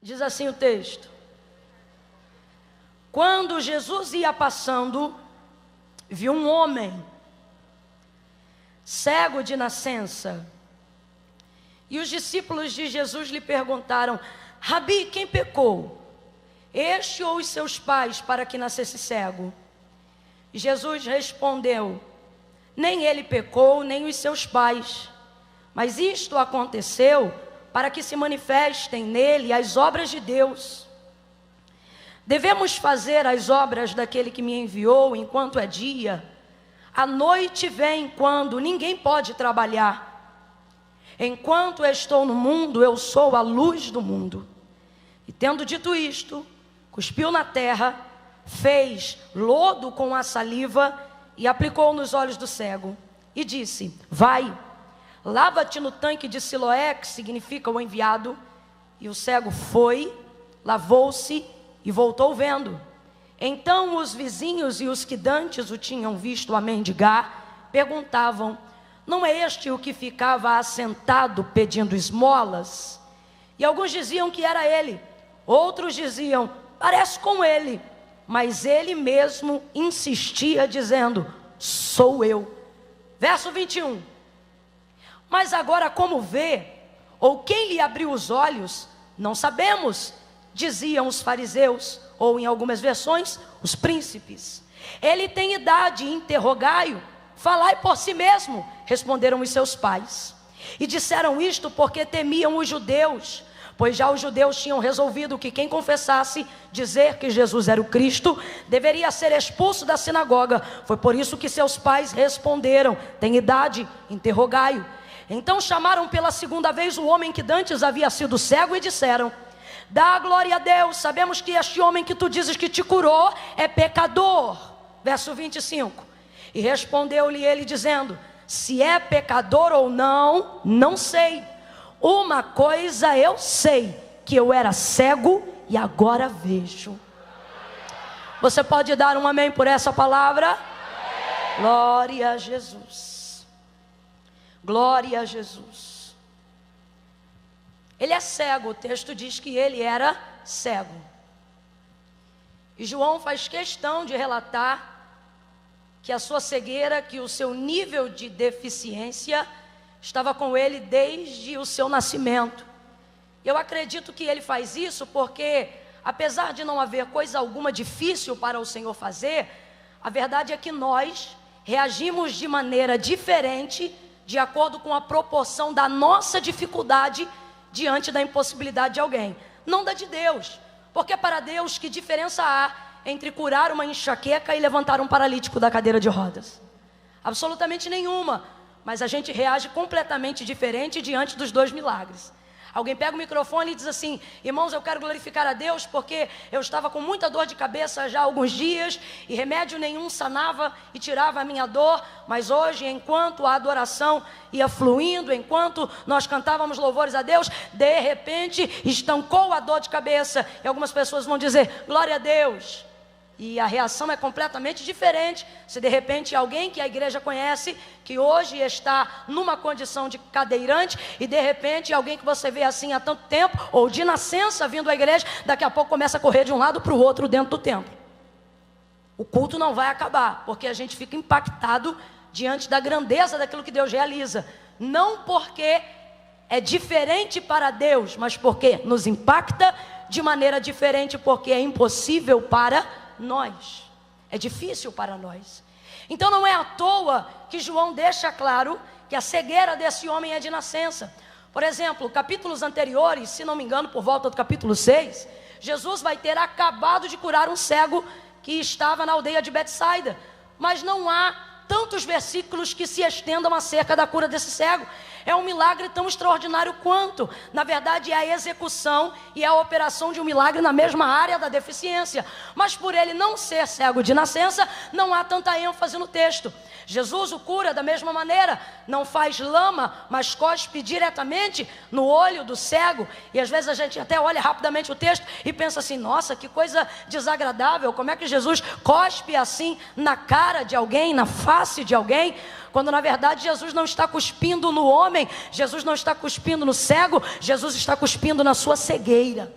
Diz assim o texto: quando Jesus ia passando, viu um homem cego de nascença. E os discípulos de Jesus lhe perguntaram: Rabi, quem pecou? Este ou os seus pais, para que nascesse cego? E Jesus respondeu: nem ele pecou, nem os seus pais, mas isto aconteceu para que se manifestem nele as obras de Deus. Devemos fazer as obras daquele que me enviou enquanto é dia. A noite vem quando ninguém pode trabalhar. Enquanto estou no mundo, eu sou a luz do mundo. E tendo dito isto, cuspiu na terra, fez lodo com a saliva e aplicou nos olhos do cego. E disse: vai, lava-te no tanque de Siloé, que significa o enviado. E o cego foi, lavou-se e voltou vendo. Então os vizinhos e os que dantes o tinham visto a mendigar, perguntavam: não é este o que ficava assentado pedindo esmolas? E alguns diziam que era ele, outros diziam: parece com ele. Mas ele mesmo insistia dizendo: sou eu. Verso 21. Mas agora como vê? Ou quem lhe abriu os olhos? Não sabemos, diziam os fariseus, ou em algumas versões, os príncipes. Ele tem idade, interrogai-o. Falai por si mesmo, responderam os seus pais. E disseram isto porque temiam os judeus, pois já os judeus tinham resolvido que quem confessasse dizer que Jesus era o Cristo, deveria ser expulso da sinagoga. Foi por isso que seus pais responderam: tem idade, interrogai-o. Então chamaram pela segunda vez o homem que dantes havia sido cego e disseram: dá glória a Deus, sabemos que este homem que tu dizes que te curou é pecador. Verso 25. E respondeu-lhe ele dizendo: se é pecador ou não, não sei. Uma coisa eu sei, que eu era cego e agora vejo. Você pode dar um amém por essa palavra? Amém. Glória a Jesus. Glória a Jesus. Ele é cego, o texto diz que ele era cego. E João faz questão de relatar que a sua cegueira, que o seu nível de deficiência estava com ele desde o seu nascimento. Eu acredito que ele faz isso porque, apesar de não haver coisa alguma difícil para o Senhor fazer, a verdade é que nós reagimos de maneira diferente, de acordo com a proporção da nossa dificuldade diante da impossibilidade de alguém, não da de Deus. Porque para Deus, que diferença há entre curar uma enxaqueca e levantar um paralítico da cadeira de rodas? Absolutamente nenhuma. Mas a gente reage completamente diferente diante dos dois milagres. Alguém pega o microfone e diz assim: irmãos, eu quero glorificar a Deus porque eu estava com muita dor de cabeça já há alguns dias e remédio nenhum sanava e tirava a minha dor, mas hoje, enquanto a adoração ia fluindo, enquanto nós cantávamos louvores a Deus, de repente estancou a dor de cabeça. E algumas pessoas vão dizer: glória a Deus. E a reação é completamente diferente se de repente alguém que a igreja conhece, que hoje está numa condição de cadeirante, e de repente alguém que você vê assim há tanto tempo, ou de nascença vindo à igreja, daqui a pouco começa a correr de um lado para o outro dentro do templo. O culto não vai acabar, porque a gente fica impactado diante da grandeza daquilo que Deus realiza. Não porque é diferente para Deus, mas porque nos impacta de maneira diferente, porque é impossível para nós, é difícil para nós. Então não é à toa que João deixa claro que a cegueira desse homem é de nascença. Por exemplo, capítulos anteriores, se não me engano, por volta do capítulo 6, Jesus vai ter acabado de curar um cego que estava na aldeia de Betsaida, mas não há tantos versículos que se estendam acerca da cura desse cego. É um milagre tão extraordinário quanto, na verdade, é a execução e a operação de um milagre na mesma área da deficiência. Mas por ele não ser cego de nascença, não há tanta ênfase no texto. Jesus o cura da mesma maneira, não faz lama, mas cospe diretamente no olho do cego. E às vezes a gente até olha rapidamente o texto e pensa assim: nossa, que coisa desagradável, como é que Jesus cospe assim na cara de alguém, na face de alguém? Quando na verdade Jesus não está cuspindo no homem, Jesus não está cuspindo no cego, Jesus está cuspindo na sua cegueira.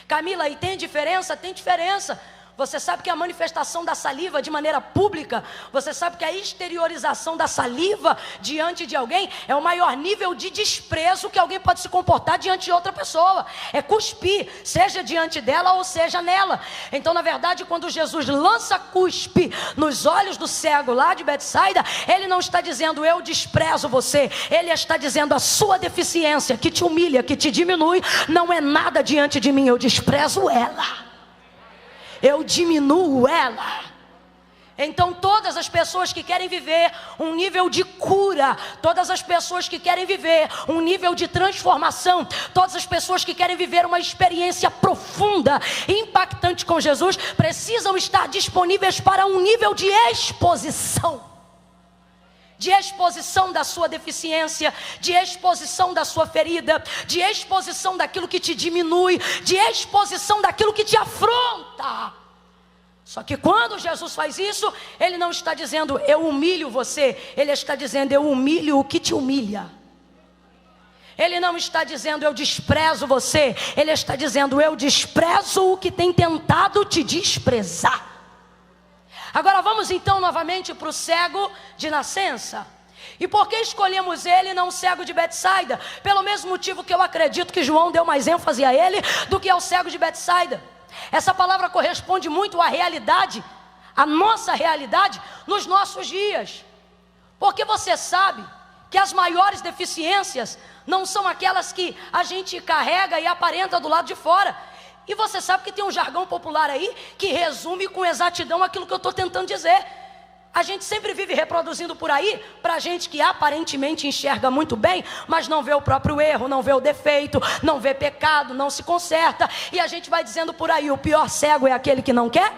Camila, e tem diferença? Tem diferença. Você sabe que a manifestação da saliva de maneira pública, você sabe que a exteriorização da saliva diante de alguém é o maior nível de desprezo que alguém pode se comportar diante de outra pessoa. É cuspir, seja diante dela ou seja nela. Então, na verdade, quando Jesus lança cuspe nos olhos do cego lá de Betsaida, ele não está dizendo eu desprezo você, ele está dizendo a sua deficiência que te humilha, que te diminui, não é nada diante de mim, eu desprezo ela. Eu diminuo ela. Então todas as pessoas que querem viver um nível de cura, todas as pessoas que querem viver um nível de transformação, todas as pessoas que querem viver uma experiência profunda e impactante com Jesus, precisam estar disponíveis para um nível de exposição. De exposição da sua deficiência, de exposição da sua ferida, de exposição daquilo que te diminui, de exposição daquilo que te afronta. Só que quando Jesus faz isso, ele não está dizendo eu humilho você, ele está dizendo eu humilho o que te humilha. Ele não está dizendo eu desprezo você, ele está dizendo eu desprezo o que tem tentado te desprezar. Agora vamos então novamente para o cego de nascença. E por que escolhemos ele e não o cego de Betsaida? Pelo mesmo motivo que eu acredito que João deu mais ênfase a ele do que ao cego de Betsaida. Essa palavra corresponde muito à realidade, à nossa realidade nos nossos dias. Porque você sabe que as maiores deficiências não são aquelas que a gente carrega e aparenta do lado de fora. E você sabe que tem um jargão popular aí que resume com exatidão aquilo que eu estou tentando dizer. A gente sempre vive reproduzindo por aí, para gente que aparentemente enxerga muito bem, mas não vê o próprio erro, não vê o defeito, não vê pecado, não se conserta. E a gente vai dizendo por aí, o pior cego é aquele que não quer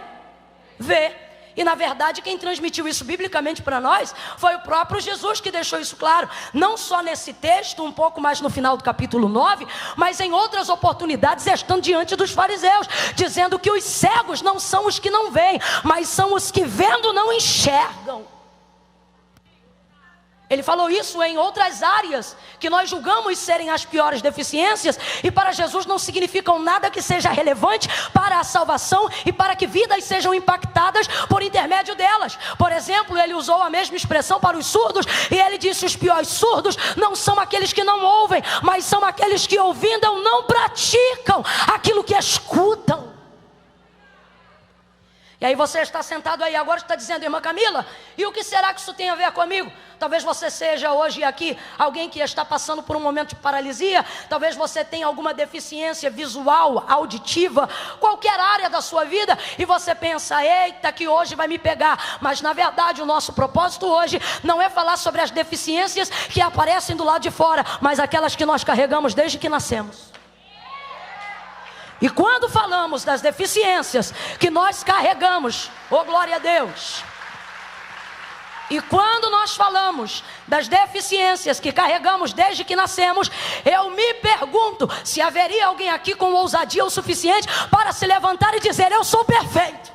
ver. E na verdade quem transmitiu isso biblicamente para nós foi o próprio Jesus que deixou isso claro. Não só nesse texto, um pouco mais no final do capítulo 9, mas em outras oportunidades estando diante dos fariseus, dizendo que os cegos não são os que não veem, mas são os que vendo não enxergam. Ele falou isso em outras áreas que nós julgamos serem as piores deficiências, e para Jesus não significam nada que seja relevante para a salvação e para que vidas sejam impactadas por intermédio delas. Por exemplo, ele usou a mesma expressão para os surdos, e ele disse: os piores surdos não são aqueles que não ouvem, mas são aqueles que ouvindo não praticam aquilo que escutam. E aí você está sentado aí agora e está dizendo: irmã Camila, e o que será que isso tem a ver comigo? Talvez você seja hoje aqui alguém que está passando por um momento de paralisia. Talvez você tenha alguma deficiência visual, auditiva, qualquer área da sua vida, e você pensa: eita, que hoje vai me pegar. Mas na verdade o nosso propósito hoje não é falar sobre as deficiências que aparecem do lado de fora, mas aquelas que nós carregamos desde que nascemos. E quando falamos das deficiências que nós carregamos, oh glória a Deus, e quando nós falamos das deficiências que carregamos desde que nascemos, eu me pergunto se haveria alguém aqui com ousadia o suficiente para se levantar e dizer: eu sou perfeito.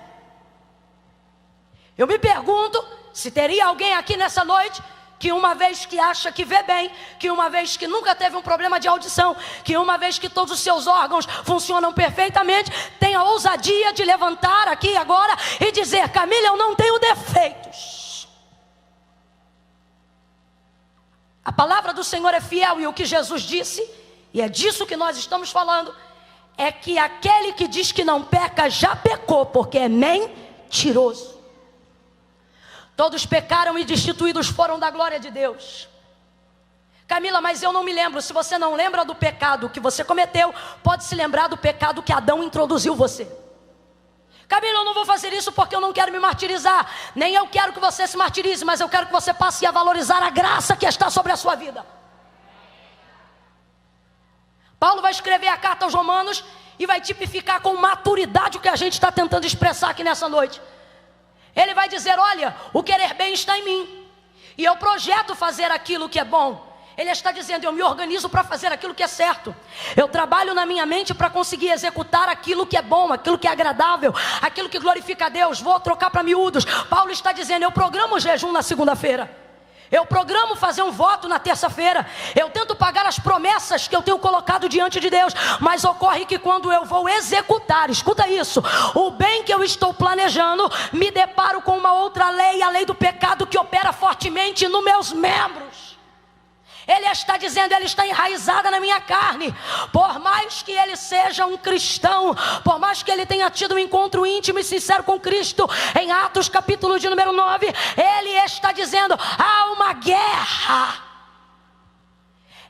Eu me pergunto se teria alguém aqui nessa noite que uma vez que acha que vê bem, que uma vez que nunca teve um problema de audição, que uma vez que todos os seus órgãos funcionam perfeitamente, tem a ousadia de levantar aqui agora e dizer: Camila, eu não tenho defeitos. A palavra do Senhor é fiel, e o que Jesus disse, e é disso que nós estamos falando, é que aquele que diz que não peca já pecou, porque é mentiroso. Todos pecaram e destituídos foram da glória de Deus. Camila, mas eu não me lembro. Se você não lembra do pecado que você cometeu, pode se lembrar do pecado que Adão introduziu você. Camila, eu não vou fazer isso porque eu não quero me martirizar. Nem eu quero que você se martirize, mas eu quero que você passe a valorizar a graça que está sobre a sua vida. Paulo vai escrever a carta aos Romanos e vai tipificar com maturidade o que a gente está tentando expressar aqui nessa noite. Ele vai dizer: olha, o querer bem está em mim, e eu projeto fazer aquilo que é bom. Ele está dizendo: eu me organizo para fazer aquilo que é certo. Eu trabalho na minha mente para conseguir executar aquilo que é bom, aquilo que é agradável, aquilo que glorifica a Deus. Vou trocar para miúdos. Paulo está dizendo: eu programo o jejum na segunda-feira. Eu programo fazer um voto na terça-feira. Eu tento pagar as promessas que eu tenho colocado diante de Deus. Mas ocorre que quando eu vou executar, escuta isso, o bem que eu estou planejando, me deparo com uma outra lei, a lei do pecado, que opera fortemente nos meus membros. Ele está dizendo, ele está enraizada na minha carne. Por mais que ele seja um cristão, por mais que ele tenha tido um encontro íntimo e sincero com Cristo, em Atos capítulo de número 9, ele está dizendo, há uma guerra.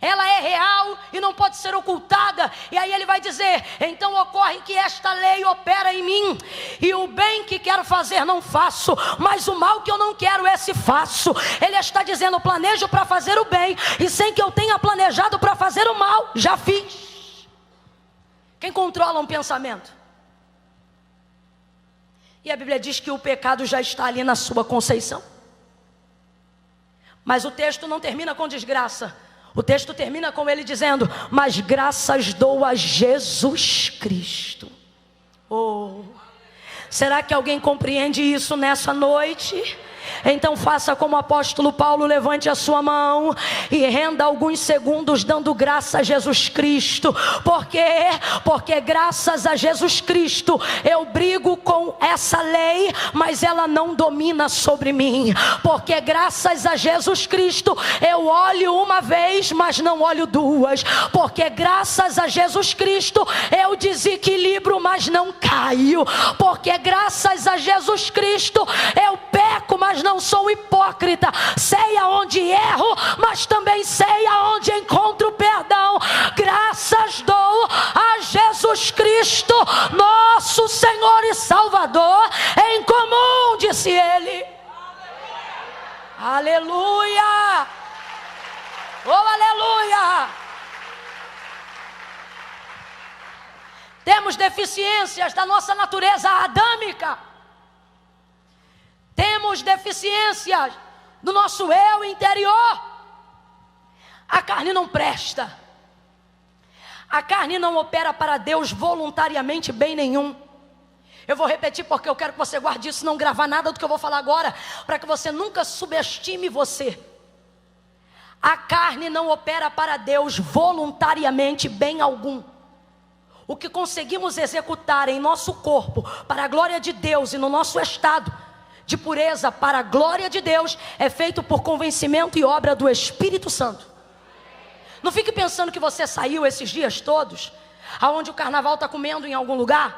Ela é real e não pode ser ocultada. E aí ele vai dizer, então ocorre que esta lei opera em mim, e o bem que quero fazer não faço, mas o mal que eu não quero, esse faço. Ele está dizendo, planejo para fazer o bem, e sem que eu tenha planejado para fazer o mal, já fiz. Quem controla um pensamento? E a Bíblia diz que o pecado já está ali na sua conceição. Mas o texto não termina com desgraça. O texto termina com ele dizendo, mas graças dou a Jesus Cristo. Oh, será que alguém compreende isso nessa noite? Então faça como o apóstolo Paulo, levante a sua mão e renda alguns segundos dando graça a Jesus Cristo. Por quê? Porque graças a Jesus Cristo eu brigo com essa lei, mas ela não domina sobre mim. Porque graças a Jesus Cristo eu olho uma vez, mas não olho duas. Porque graças a Jesus Cristo eu desequilibro, mas não caio. Porque graças a Jesus Cristo eu peco, mas não sou hipócrita. Sei aonde erro, mas também sei aonde encontro perdão. Graças dou a Jesus Cristo, nosso Senhor e Salvador, em comum, disse ele. Aleluia! Oh, aleluia! Temos deficiências da nossa natureza adâmica. Temos deficiências do nosso eu interior. A carne não presta. A carne não opera para Deus voluntariamente bem nenhum. Eu vou repetir porque eu quero que você guarde isso, não gravar nada do que eu vou falar agora, para que você nunca subestime você. A carne não opera para Deus voluntariamente bem algum. O que conseguimos executar em nosso corpo para a glória de Deus e no nosso estado de pureza para a glória de Deus é feito por convencimento e obra do Espírito Santo. Não fique pensando que você saiu esses dias todos, aonde o carnaval está comendo em algum lugar,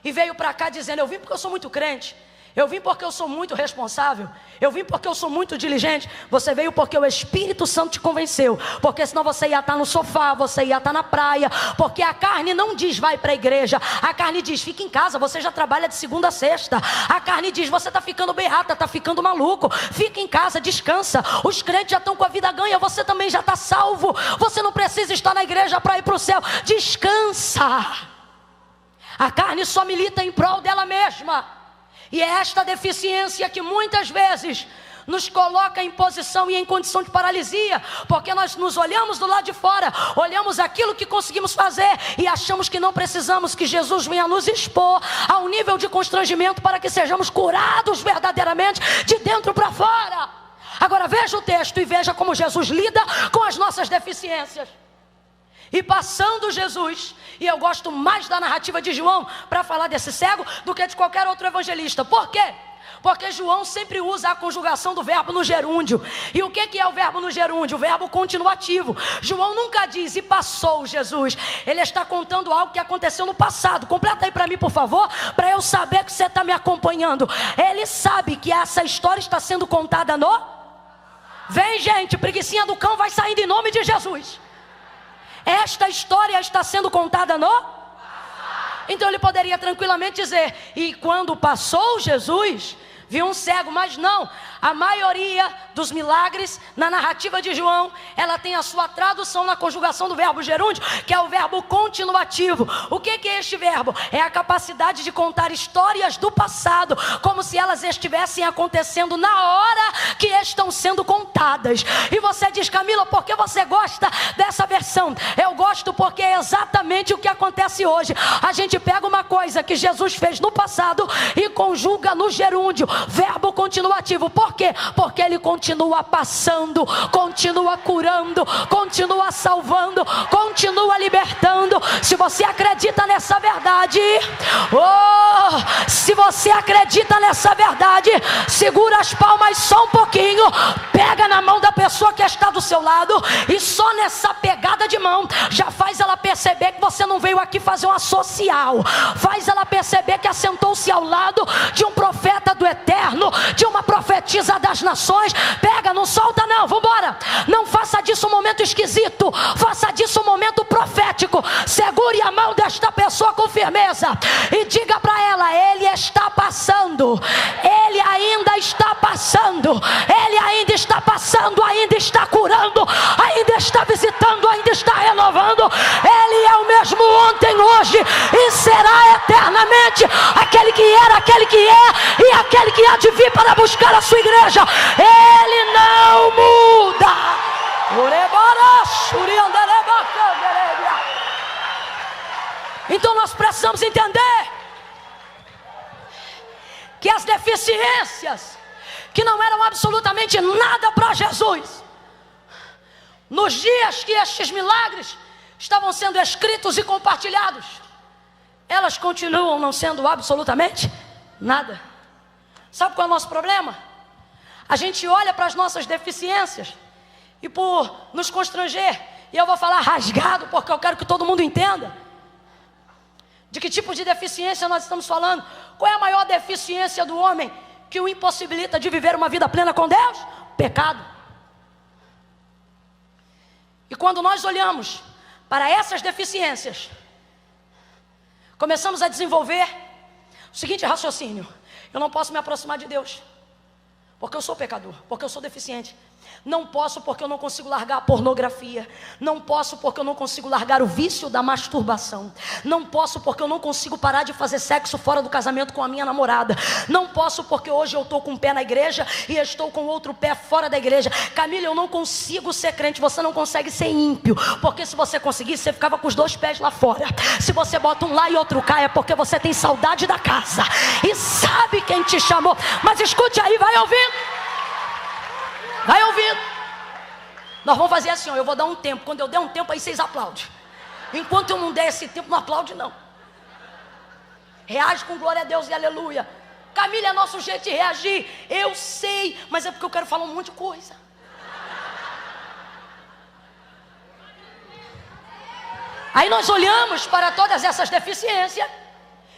e veio para cá dizendo, eu vim porque eu sou muito crente, eu vim porque eu sou muito responsável, eu vim porque eu sou muito diligente. Você veio porque o Espírito Santo te convenceu, porque senão você ia estar no sofá, você ia estar na praia. Porque a carne não diz vai para a igreja, a carne diz fica em casa, você já trabalha de segunda a sexta. A carne diz você está ficando beata, está ficando maluco, fica em casa, descansa. Os crentes já estão com a vida ganha, você também já está salvo, você não precisa estar na igreja para ir para o céu, descansa. A carne só milita em prol dela mesma. E é esta deficiência que muitas vezes nos coloca em posição e em condição de paralisia, porque nós nos olhamos do lado de fora, olhamos aquilo que conseguimos fazer e achamos que não precisamos que Jesus venha nos expor a um nível de constrangimento para que sejamos curados verdadeiramente de dentro para fora. Agora veja o texto e veja como Jesus lida com as nossas deficiências. E passando Jesus, e eu gosto mais da narrativa de João para falar desse cego do que de qualquer outro evangelista. Por quê? Porque João sempre usa a conjugação do verbo no gerúndio. E o que é o verbo no gerúndio? O verbo continuativo. João nunca diz e passou Jesus. Ele está contando algo que aconteceu no passado. Completa aí para mim, por favor, para eu saber que você está me acompanhando. Ele sabe que essa história está sendo contada no... Vem, gente, preguicinha do cão vai saindo em nome de Jesus. Esta história está sendo contada no... Então ele poderia tranquilamente dizer, e quando passou Jesus, viu um cego, mas não. A maioria dos milagres na narrativa de João, ela tem a sua tradução na conjugação do verbo gerúndio, que é o verbo continuativo. O que é este verbo? É a capacidade de contar histórias do passado, como se elas estivessem acontecendo na hora que estão sendo contadas. E você diz, Camila, por que você gosta dessa versão? Eu gosto porque é exatamente o que acontece hoje. A gente pega uma coisa que Jesus fez no passado e conjuga no gerúndio. verbo continuativo. Por quê? Porque ele continua passando, continua curando, continua salvando, continua libertando. Se você acredita nessa verdade, se você acredita nessa verdade, segura as palmas só um pouquinho, pega na mão da pessoa que está do seu lado, e só nessa pegada de mão já faz ela perceber que você não veio aqui fazer uma social, faz ela perceber que assentou-se ao lado de um profeta do eterno, de uma profetisa das nações. Pega, não solta não, vambora. Não faça disso um momento esquisito, faça disso um momento profético. Segure a mão desta pessoa com firmeza e diga para ela: ele está passando, ele ainda está passando, ele ainda está passando, ainda está curando, ainda está visitando, ainda está renovando. Ele é o mesmo ontem, hoje e será eternamente, aquele que era, aquele que é e aquele que há de vir para buscar a sua igreja. Ele não muda. Então nós precisamos entender que as deficiências que não eram absolutamente nada para Jesus, nos dias que estes milagres estavam sendo escritos e compartilhados, elas continuam não sendo absolutamente nada. Sabe qual é o nosso problema? A gente olha para as nossas deficiências e, por nos constranger, e eu vou falar rasgado porque eu quero que todo mundo entenda de que tipo de deficiência nós estamos falando. Qual é a maior deficiência do homem que o impossibilita de viver uma vida plena com Deus? Pecado. E quando nós olhamos para essas deficiências, começamos a desenvolver o seguinte raciocínio: eu não posso me aproximar de Deus porque eu sou pecador, porque eu sou deficiente. Não posso porque eu não consigo largar a pornografia. Não posso porque eu não consigo largar o vício da masturbação. Não posso porque eu não consigo parar de fazer sexo fora do casamento com a minha namorada. Não posso porque hoje eu estou com um pé na igreja e estou com outro pé fora da igreja. Camila, eu não consigo ser crente. Você não consegue ser ímpio, porque se você conseguisse, você ficava com os dois pés lá fora. Se você bota um lá e outro cá, é porque você tem saudade da casa e sabe quem te chamou. Mas escute aí, vai ouvindo. Vai ouvindo. Nós vamos fazer assim, ó, eu vou dar um tempo. Quando eu der um tempo, aí vocês aplaudem. Enquanto eu não der esse tempo, não aplaude não. Reage com glória a Deus e aleluia. Camila, é nosso jeito de reagir. Eu sei, mas é porque eu quero falar um monte de coisa. Aí nós olhamos para todas essas deficiências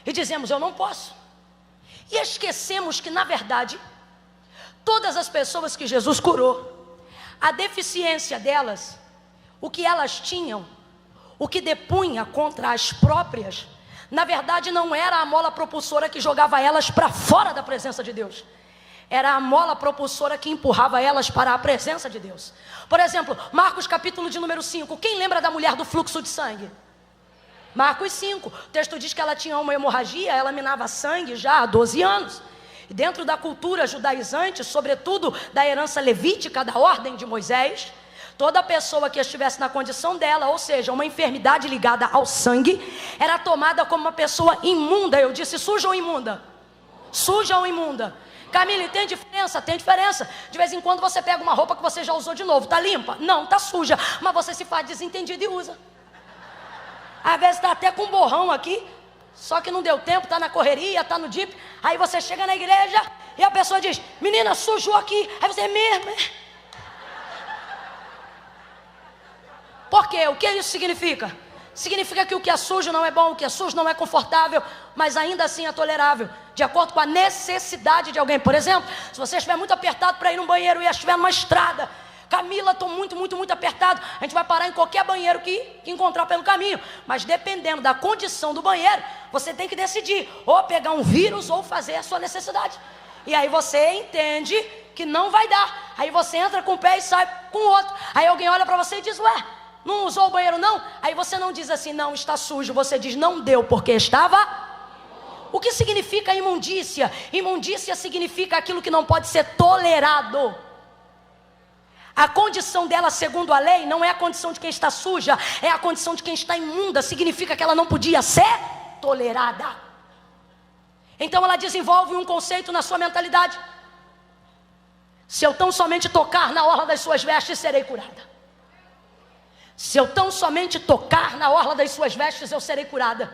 e dizemos: eu não posso. E esquecemos que, na verdade, todas as pessoas que Jesus curou, a deficiência delas, o que elas tinham, o que depunha contra as próprias, na verdade não era a mola propulsora que jogava elas para fora da presença de Deus. Era a mola propulsora que empurrava elas para a presença de Deus. Por exemplo, Marcos capítulo de número 5. Quem lembra da mulher do fluxo de sangue? Marcos 5. O texto diz que ela tinha uma hemorragia, ela minava sangue já há 12 anos. E dentro da cultura judaizante, sobretudo da herança levítica da ordem de Moisés, toda pessoa que estivesse na condição dela, ou seja, uma enfermidade ligada ao sangue, era tomada como uma pessoa imunda. Eu disse suja ou imunda? Suja ou imunda? Camila, tem diferença? Tem diferença. De vez em quando você pega uma roupa que você já usou de novo, tá limpa? Não, tá suja, mas você se faz desentendido e usa. Às vezes está até com um borrão aqui, só que não deu tempo, está na correria, está no Jeep. Aí você chega na igreja e a pessoa diz: menina, sujou aqui. Aí você: mesmo? Por quê? O que isso significa? Significa que o que é sujo não é bom, o que é sujo não é confortável, mas ainda assim é tolerável, de acordo com a necessidade de alguém. Por exemplo, se você estiver muito apertado para ir no banheiro e estiver numa estrada: Camila, estou muito apertado. A gente vai parar em qualquer banheiro que encontrar pelo caminho. Mas dependendo da condição do banheiro, você tem que decidir: ou pegar um vírus ou fazer a sua necessidade. E aí você entende que não vai dar. Aí você entra com um pé e sai com o outro. Aí alguém olha para você e diz: ué, não usou o banheiro não? Aí você não diz assim: não, está sujo. Você diz: não deu porque estava. O que significa imundícia? Imundícia significa aquilo que não pode ser tolerado. A condição dela, segundo a lei, não é a condição de quem está suja, é a condição de quem está imunda. Significa que ela não podia ser tolerada. Então ela desenvolve um conceito na sua mentalidade: se eu tão somente tocar na orla das suas vestes, serei curada. Se eu tão somente tocar na orla das suas vestes, eu serei curada.